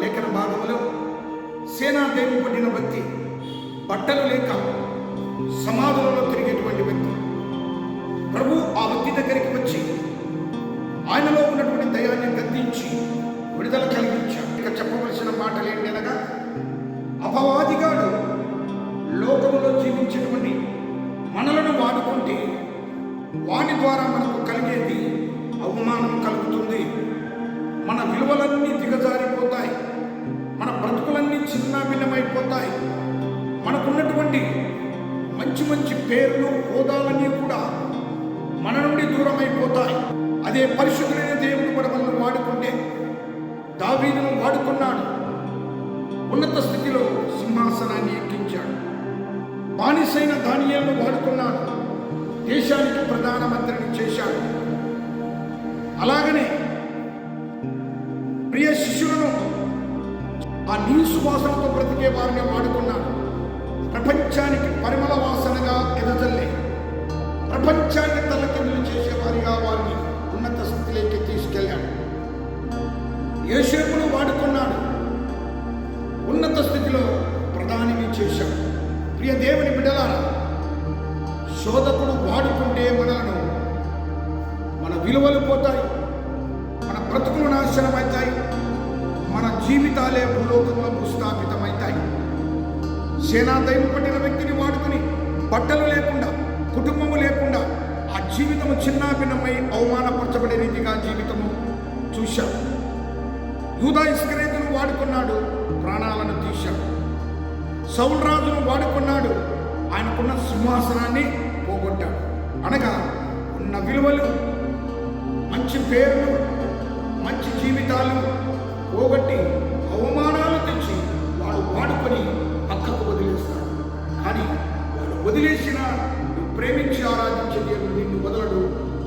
లేఖన భాగంలో సేనాదేవి పడిన వ్యక్తి, బట్టలు లేక సమాధులలో తిరిగేటువంటి వ్యక్తి. ప్రభు ఆ వ్యక్తి దగ్గరికి వచ్చి ఆయనలో ఉన్నటువంటి దయాన్ని గద్దించి విడుదల కలిగించాడు. ఇక చెప్పవలసిన మాటలు ఏంటి అనగా, అపవాదిగాడు లోకములో జీవించేటువంటి మనలను వాడుకుంటే వాటి ద్వారా మనకు కలిగేది అవమానం కలుగుతుంది. మన విలువలన్నీ దిగజారిపోతాయి, మన బ్రతుకులన్నీ చిన్నాభిన్నమైపోతాయి, మనకున్నటువంటి మంచి మంచి పేర్లు హోదాలన్నీ కూడా మన నుండి దూరం అయిపోతాయి. అదే పరిశుద్ధులైన దేవుడు కూడా మనల్ని వాడుకుంటే, దావీదును వాడుకున్నాడు, ఉన్నత స్థితిలో సింహాసనాన్ని ఎక్కించాడు. బానిసైన దానియేలును వాడుకున్నాడు, దేశానికి ప్రధానమంత్రిని చేశాడు. అలాగనే ప్రియ శిష్యులను ఆ నీసు సువాసనతో బ్రతికే వారిని వాడుకున్నాడు. ప్రపంచానికి పరిమళ వాసనగా ఎదజల్లే, ప్రపంచాన్ని తలకిందులు చేసేవారిగా వారిని ఉన్నత స్థితిలోకి తీసుకెళ్ళాడు. యోసేపును వాడుకున్నాడు, ఉన్నత స్థితిలో ప్రధానిని చేశాడు. ప్రియ దేవుని బిడ్డలారా, శోధకుడు వాడుకుంటే మన విలువలు పోతాయి, మన బ్రతుకులు నాశనం అవుతాయి, మన జీవితాలే భూలోకంలో భూస్థాపితమవుతాయి. సేనాదైవం పట్టిన వ్యక్తిని వాడుకుని బట్టలు లేకుండా, కుటుంబము లేకుండా ఆ జీవితము చిన్నాభిన్నమై అవమానపరచబడే రీతిగా జీవితము చూశాడు. యూదా ఇస్కరియోతును వాడుకున్నాడు, ప్రాణాలను తీశాడు. సౌలు రాజును వాడుకున్నాడు, ఆయనకున్న సింహాసనాన్ని పోగొట్టాడు. అనగా ఉన్న విలువలు, మంచి పేర్లు, మంచి జీవితాలు పోగొట్టి అవమానాలు తెచ్చి వాడు వాడుకొని పక్కకు వదిలేస్తాడు. కానీ వాడు వదిలేసిన ప్రేమించి ఆరాధించే దేవుడు నిన్ను వదలడు.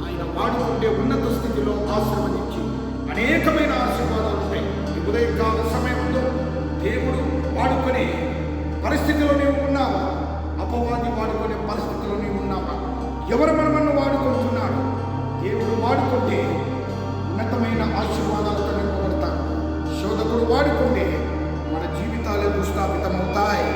ఆయన వాడుకుంటే ఉన్నత స్థితిలో ఆశీర్వదించి అనేకమైన ఆశీర్వాదాలు ఉంటాయి. ఈ ఉదయకాల సమయంలో దేవుడు వాడుకునే పరిస్థితిలో నీవు ఉన్నావా? అపవాది వాడుకునే పరిస్థితిలో నీవు ఉన్నావా? ఎవరు మనమన్ను వాడుకుంటున్నాడు? దేవుడు వాడుకుంటే ఉన్నతమైన ఆశీర్వాదాలతో నింపబడతాడు. శోధకుడు వాడుకుంటే మన జీవితాలే దుస్థాపితమవుతాయి.